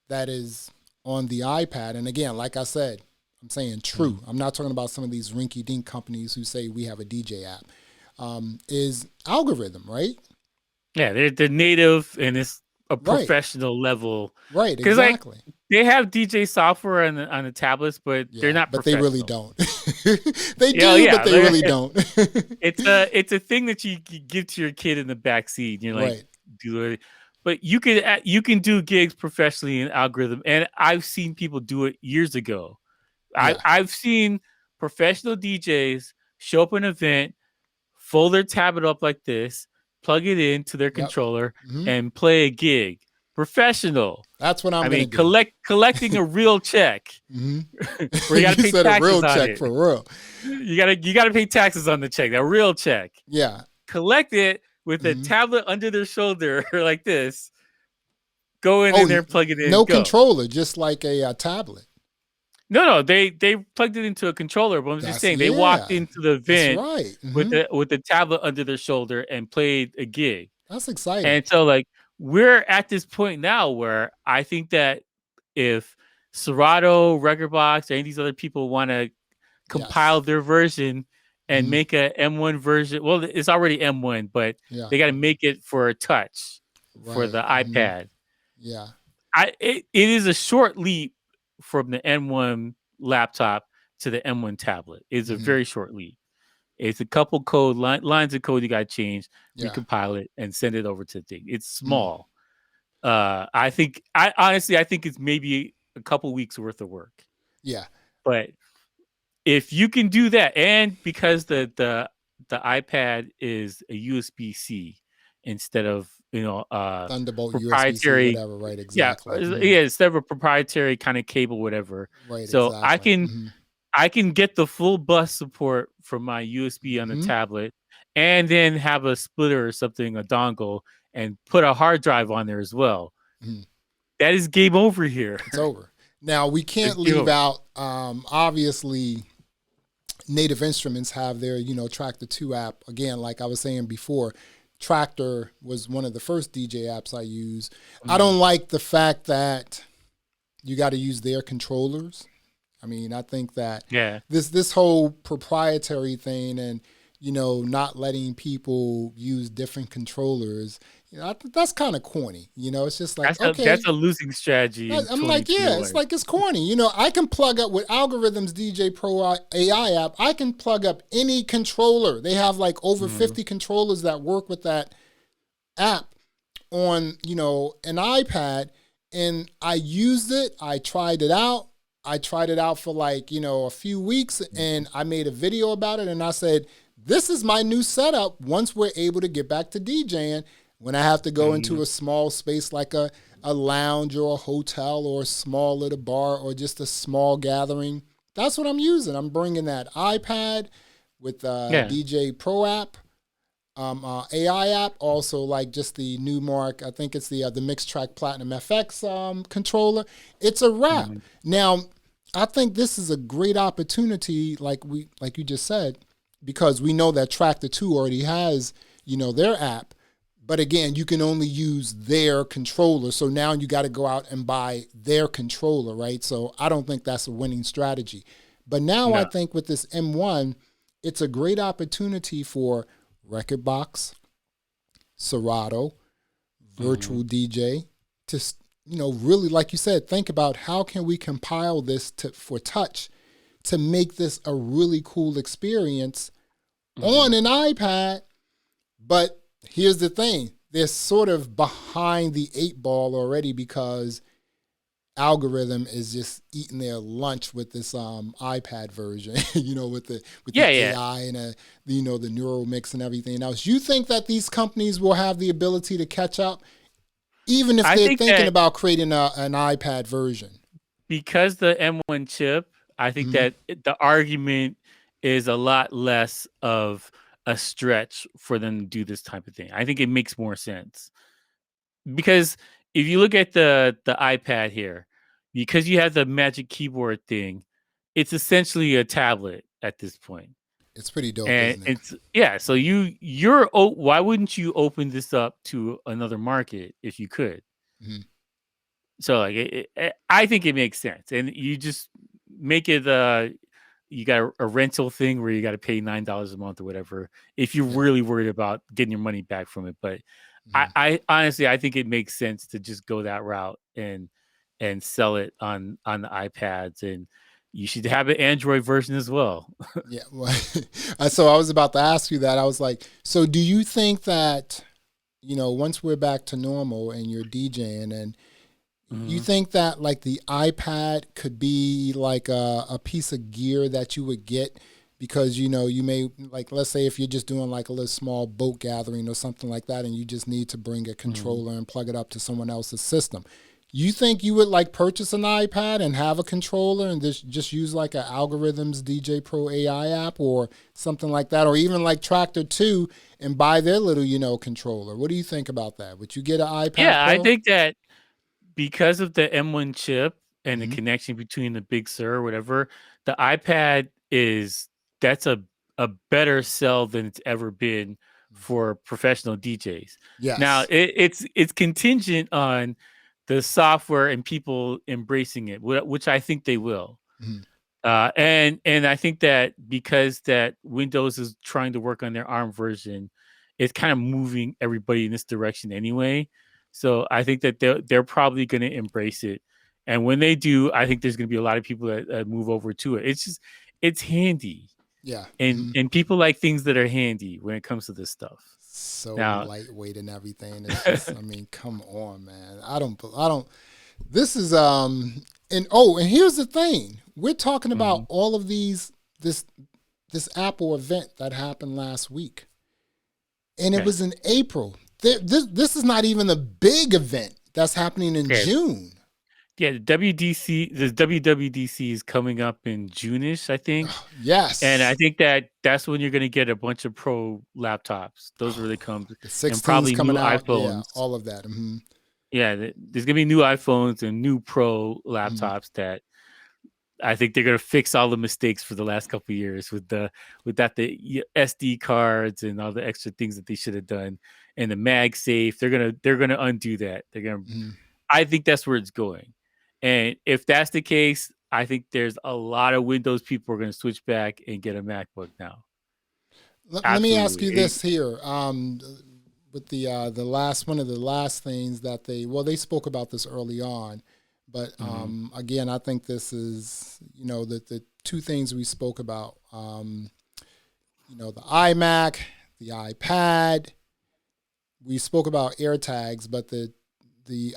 that is on the iPad, and again, like I said, I'm saying true. I'm not talking about some of these rinky-dink companies who say we have a DJ app. Is Algorithm, right? Yeah, they're native, and it's a professional level. Right, exactly. Like, they have DJ software on the tablets, but they're not. But they really don't. They do, but they really don't. It's a thing that you give to your kid in the back seat. You're like, do it. But you can do gigs professionally in Algorithm, and I've seen people do it years ago. Yeah. I've seen professional DJs show up an event, fold their tablet up like this, plug it into their controller, and play a gig. Professional. That's what I'm going to do. Collecting a real check. Where you got to pay taxes a real on check it. for real. You got to pay taxes on the check. A real check. Yeah. Collect it with a tablet under their shoulder like this. Go in there, plug it in. No controller, just like a tablet. No, they plugged it into a controller. But I'm just saying, they walked into the event with the tablet under their shoulder and played a gig. That's exciting. And so, like, we're at this point now where I think that if Serato, Rekordbox, or any of these other people want to compile their version and make a M1 version, well, it's already M1, but they got to make it for a touch for the iPad. Yeah, it is a short leap from the M1 laptop to the M1 tablet. It's a very short leap. It's a couple lines of code you got to change, recompile it, and send it over to the thing. It's small. I honestly think it's maybe a couple weeks worth of work. Yeah, but if you can do that, and because the iPad is a USB-C instead of Thunderbolt, proprietary, USB-C, whatever, right? Exactly. Yeah, instead of a proprietary kind of cable, whatever. Right. So exactly. I can get the full bus support from my USB on the tablet, and then have a splitter or something, a dongle, and put a hard drive on there as well. That is game over here. It's over. Now, we can't leave out, obviously, Native Instruments have their, Tractor 2 app. Again, like I was saying before, Tractor was one of the first DJ apps I used. I don't like the fact that you got to use their controllers. I mean, I think that this whole proprietary thing and, not letting people use different controllers, that's kind of corny. It's just like, that's a losing strategy. I'm like, it's like, it's corny. I can plug up with Algorithm's DJ Pro AI app. I can plug up any controller. They have like over 50 controllers that work with that app on, an iPad. And I used it. I tried it out. For like, a few weeks, and I made a video about it, and I said, this is my new setup once we're able to get back to DJing. When I have to go into a small space like a a lounge or a hotel or a small little bar or just a small gathering, that's what I'm using. I'm bringing that iPad with Yeah. DJ Pro app, AI app, also like just the new mark. I think it's the Mix Track Platinum FX controller. It's a wrap. Hmm. Now, I think this is a great opportunity, like you just said, because we know that Tractor 2 already has, their app. But again, you can only use their controller. So now you got to go out and buy their controller, right? So I don't think that's a winning strategy. But now I No. think with this M1, it's a great opportunity for Rekordbox, Serato, Hmm. Virtual DJ to, really, like you said, think about how can we compile this for touch to make this a really cool experience Hmm. on an iPad. But here's the thing, they're sort of behind the eight ball already because algorithm is just eating their lunch with this iPad version, with the Yeah, yeah. AI and the neural mix and everything else. You think that these companies will have the ability to catch up, even if I they're think thinking that about creating an iPad version? because the M1 chip, I think Mm-hmm. that the argument is a lot less of a stretch for them to do this type of thing. I think it makes more sense because if you look at the iPad here, because you have the Magic Keyboard thing, it's essentially a tablet at this point. It's pretty dope, And isn't it? it's yeah, so why wouldn't you open this up to another market if you could? Mm-hmm. So like I think it makes sense, and you just make it you got a rental thing where you got to pay $9 a month or whatever if you're Yep. really worried about getting your money back from it. But Mm-hmm. I honestly I think it makes sense to just go that route and sell it on the iPads, and you should have an Android version as well. Yeah. Well, so I was about to ask you that. I was like, so do you think that, once we're back to normal and you're DJing, and you Mhm. think that like the iPad could be like a piece of gear that you would get because, you may, like, let's say if you're just doing like a little small boat gathering or something like that, and you just need to bring a Mhm. controller and plug it up to someone else's system. You think you would like purchase an iPad and have a controller and just use like a algorithms DJ Pro AI app or something like that, or even like Tractor 2 and buy their little, controller? What do you think about that? Would you get an iPad Yeah, I Pro? think that because of the M1 chip and the Mm-hmm. connection between the Big Sur or whatever, the iPad is that's a better sell than it's ever been for professional DJs. Now, Yes. it's contingent on the software and people embracing it, which I think they will. Mhm. And I think that because that Windows is trying to work on their ARM version, it's kind of moving everybody in this direction anyway. So I think that they're probably going to embrace it, and when they do, I think there's going to be a lot of people that move over to it. It's just it's handy, Yeah. and Hmm. people like things that are handy when it comes to this stuff. So Now, lightweight and everything. It's just, I mean, come on, man. I don't. This is and here's the thing. We're talking about mhm, all of this this Apple event that happened last week, and it okay, was in April. This is not even a big event that's happening in okay. June. Yeah, the WWDC is coming up in June-ish, I think. And I Yes. think that that's when you're gonna get a bunch of pro laptops. Those really come The and 16's probably new coming out. Yeah, iPhones. all of that. Hmm. Yeah, there's gonna be new iPhones and new pro Hmm. laptops that I think they're gonna fix all the mistakes for the last couple of years with the SD cards and all the extra things that they should have done and the MagSafe. They're gonna undo that. They're gonna Hmm. I think that's where it's going. And if that's the case, I think there's a lot of Windows people are going to switch back and get a MacBook now. Let me ask Absolutely. you this here. With the last one of the last things that they spoke about this early on, but Mhm. again, I think this is the two things we spoke about. The iMac, the iPad. We spoke about AirTags, but the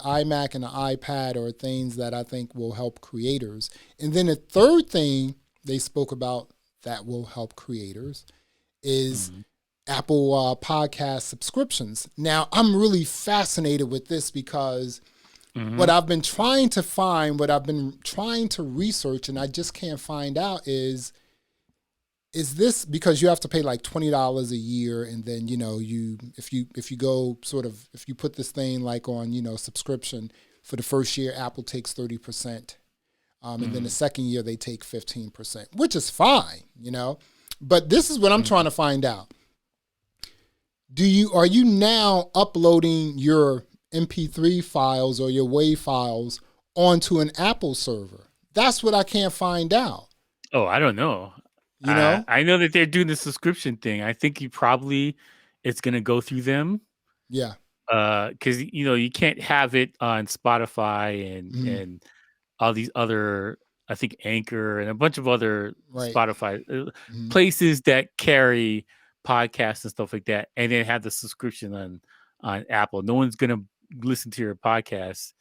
iMac and the iPad are things that I think will help creators. And then the third thing they spoke about that will help creators is Mhm. Apple podcast subscriptions. Now, I'm really fascinated with this because What I've been trying to find, what I've been trying to research, and I just can't find out is this because you have to pay like $20 a year, and then if you go sort of if you put this thing like on subscription for the first year, Apple takes 30%, and then the second year they take 15%, which is fine, But this is what I'm trying to find out. Are you now uploading your MP3 files or your WAV files onto an Apple server? That's what I can't find out. Oh, I don't know. I know that they're doing the subscription thing. I think it's going to go through them. Yeah. Because you can't have it on Spotify and all these other, I think Anchor and a bunch of other Spotify places that carry podcasts and stuff like that, and then have the subscription on Apple. No one's gonna listen to your podcast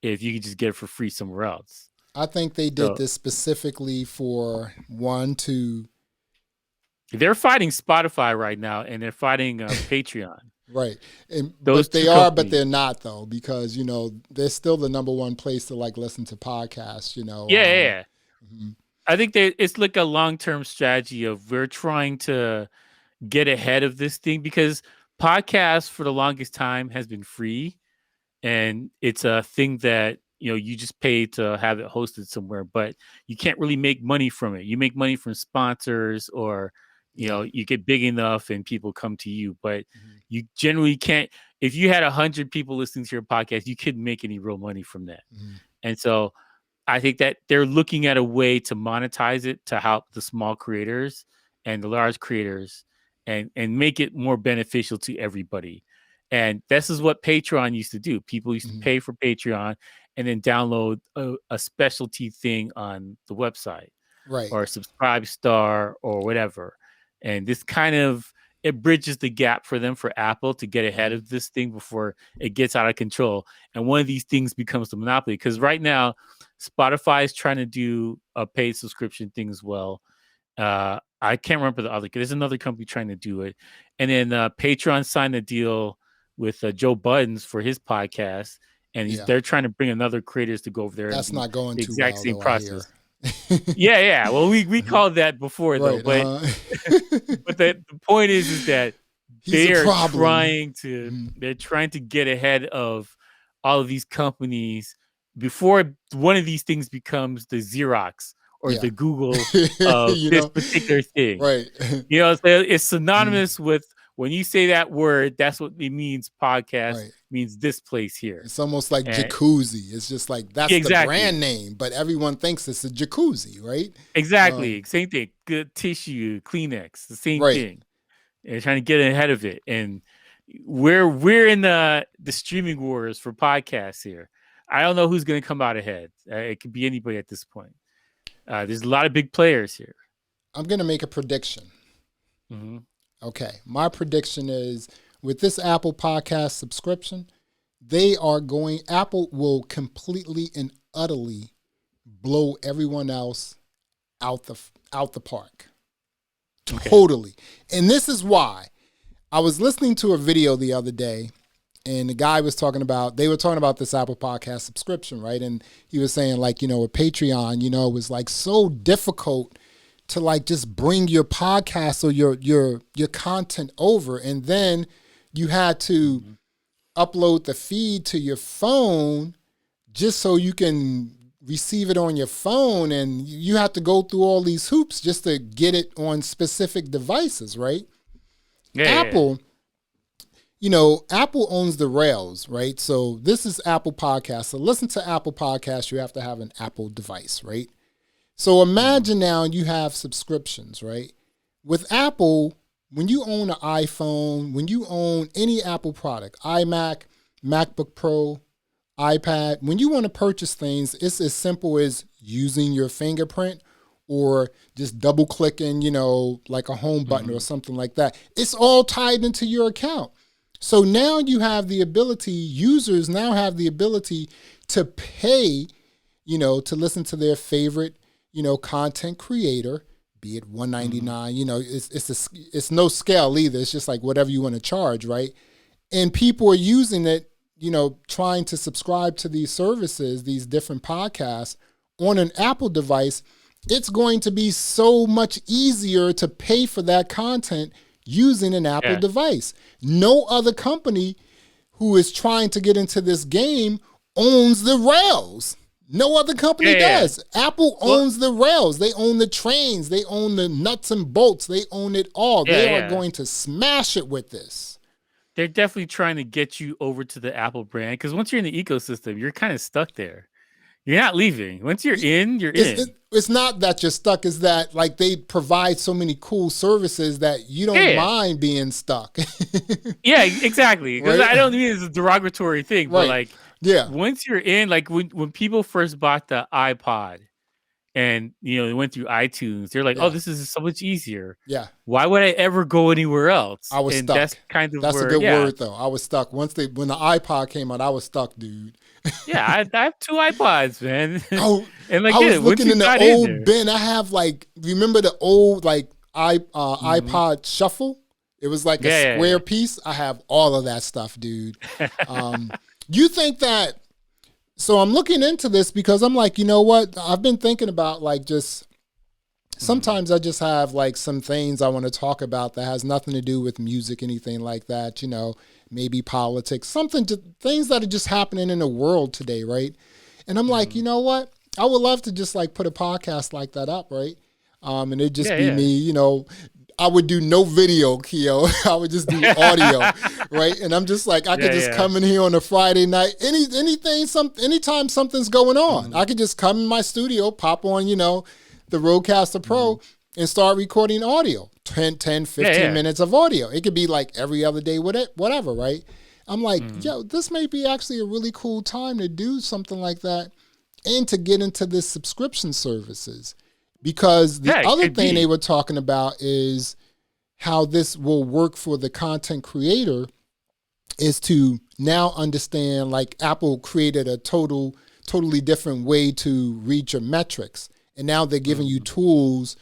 if you can just get it for free somewhere else. I think they did this specifically for they're fighting Spotify right now, and they're fighting Patreon. Right. But they're not though, because they're still the number one place to like listen to podcasts, Yeah. I think it's like a long-term strategy of we're trying to get ahead of this thing, because podcasts for the longest time has been free, and it's a thing that you just pay to have it hosted somewhere, but you can't really make money from it. You make money from sponsors, or you get big enough and people come to you, but you generally can't. If you had 100 people listening to your podcast, you couldn't make any real money from that. And so I think that they're looking at a way to monetize it to help the small creators and the large creators, and make it more beneficial to everybody. And this is what Patreon used to do. People used to pay for Patreon and then download a specialty thing on the website, or Subscribe Star or whatever. And this it bridges the gap for them, for Apple, to get ahead of this thing before it gets out of control. And one of these things becomes the monopoly, because right now Spotify is trying to do a paid subscription thing as well. I can't remember the other. There's another company trying to do it. And then Patreon signed a deal with Joe Buttons for his podcast, and they're trying to bring another creators to go over there. That's not going the too exact well, same though, process. Yeah. Well, we called that before, though. But but the point is that they're trying to get ahead of all of these companies before one of these things becomes the Xerox or the Google of this particular thing. Right. It's synonymous with, when you say that word, that's what it means. Podcast means this place here. It's almost like jacuzzi. It's just like, that's the brand name, but everyone thinks it's a jacuzzi, right? Exactly. Same thing. Good tissue, Kleenex, the same thing. They're trying to get ahead of it. And we're in the streaming wars for podcasts here. I don't know who's going to come out ahead. It could be anybody at this point. There's a lot of big players here. I'm going to make a prediction. Okay. My prediction is, with this Apple podcast subscription, Apple will completely and utterly blow everyone else out the park. Totally. And this is why. I was listening to a video the other day, and the guy was they were talking about this Apple podcast subscription, right? And he was saying, like, with Patreon, it was like so difficult to like just bring your podcast or your content over. And then you had to upload the feed to your phone just so you can receive it on your phone. And you have to go through all these hoops just to get it on specific devices, right? Apple, Apple owns the rails, right? So this is Apple Podcasts. So listen to Apple Podcasts, you have to have an Apple device, right? So imagine now you have subscriptions, right? With Apple, when you own an iPhone, when you own any Apple product, iMac, MacBook Pro, iPad, when you want to purchase things, it's as simple as using your fingerprint or just double clicking, like a home button or something like that. It's all tied into your account. So now you have the ability, users now have the ability to pay, to listen to their favorite, content creator, be it $1.99, it's no scale either. It's just like whatever you want to charge, right? And people are using it, trying to subscribe to these services, these different podcasts on an Apple device, it's going to be so much easier to pay for that content using an Apple device. No other company who is trying to get into this game owns the rails. No other company does. Apple owns the rails. They own the trains. They own the nuts and bolts. They own it all. They are going to smash it with this. They're definitely trying to get you over to the Apple brand, because once you're in the ecosystem, you're kind of stuck there. You're not leaving. Once you're in, you're in. It's not that you're stuck. It's that like they provide so many cool services that you don't mind being stuck. Yeah, exactly. Because I don't mean it's a derogatory thing, but like, once you're in, like when people first bought the iPod and they went through iTunes, they're like, "Oh, this is so much easier." Yeah. Why would I ever go anywhere else? I was stuck. That's kind of a good word though. I was stuck. When the iPod came out, I was stuck, dude. Yeah, I have 2 iPods, man. Oh, and like, I was looking in the old bin. I have remember the old iPod Shuffle? It was like a square piece. I have all of that stuff, dude. You think that? So I'm looking into this because I'm like, you know what? I've been thinking about just sometimes I just have some things I want to talk about that has nothing to do with music, anything like that. Maybe politics, things that are just happening in the world today, right? And I'm like, you know what? I would love to just put a podcast like that up, right? And it'd just be me, I would do no video, Keo. I would just do audio, right? And I'm just I could just come in here on a Friday night, anytime something's going on. I could just come in my studio, pop on, the Rodecaster Pro and start recording audio. 10, 15 minutes of audio. It could be every other day, whatever, right? I'm like, yo, this may be actually a really cool time to do something like that and to get into this subscription services. Because the other thing they were talking about is how this will work for the content creator is to now understand, Apple created a totally different way to read your metrics. And now they're giving you tools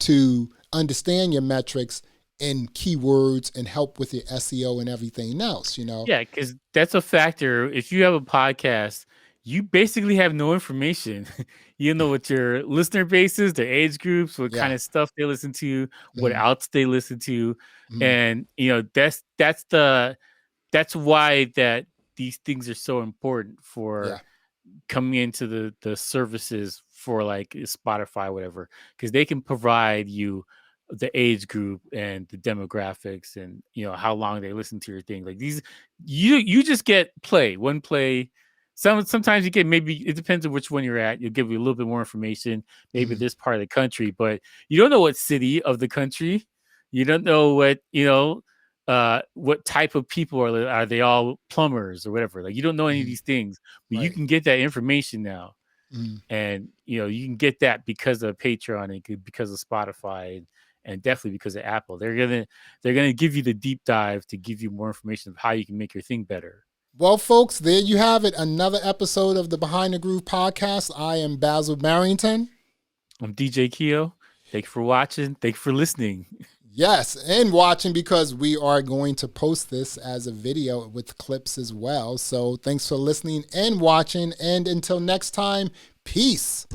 to understand your metrics and keywords and help with your SEO and everything else, Yeah, because that's a factor. If you have a podcast, you basically have no information. You don't know what your listener base is, their age groups, what kind of stuff they listen to, what else they listen to. And that's why that these things are so important for coming into the services for Spotify, whatever, because they can provide you the age group and the demographics and how long they listen to your thing. These, you just get one play. Sometimes you get, maybe it depends on which one you're at. You'll give you a little bit more information, maybe this part of the country, but you don't know what city of the country. You don't know what type of people are they all plumbers or whatever. You don't know any of these things, but you can get that information now. And you can get that because of Patreon and because of Spotify and definitely because of Apple. They're gonna give you the deep dive to give you more information of how you can make your thing better. Well, folks, there you have it. Another episode of the Behind the Groove podcast. I am Basil Barrington. I'm DJ Keo. Thank you for watching. Thank you for listening. Yes, and watching, because we are going to post this as a video with clips as well. So thanks for listening and watching. And until next time, peace.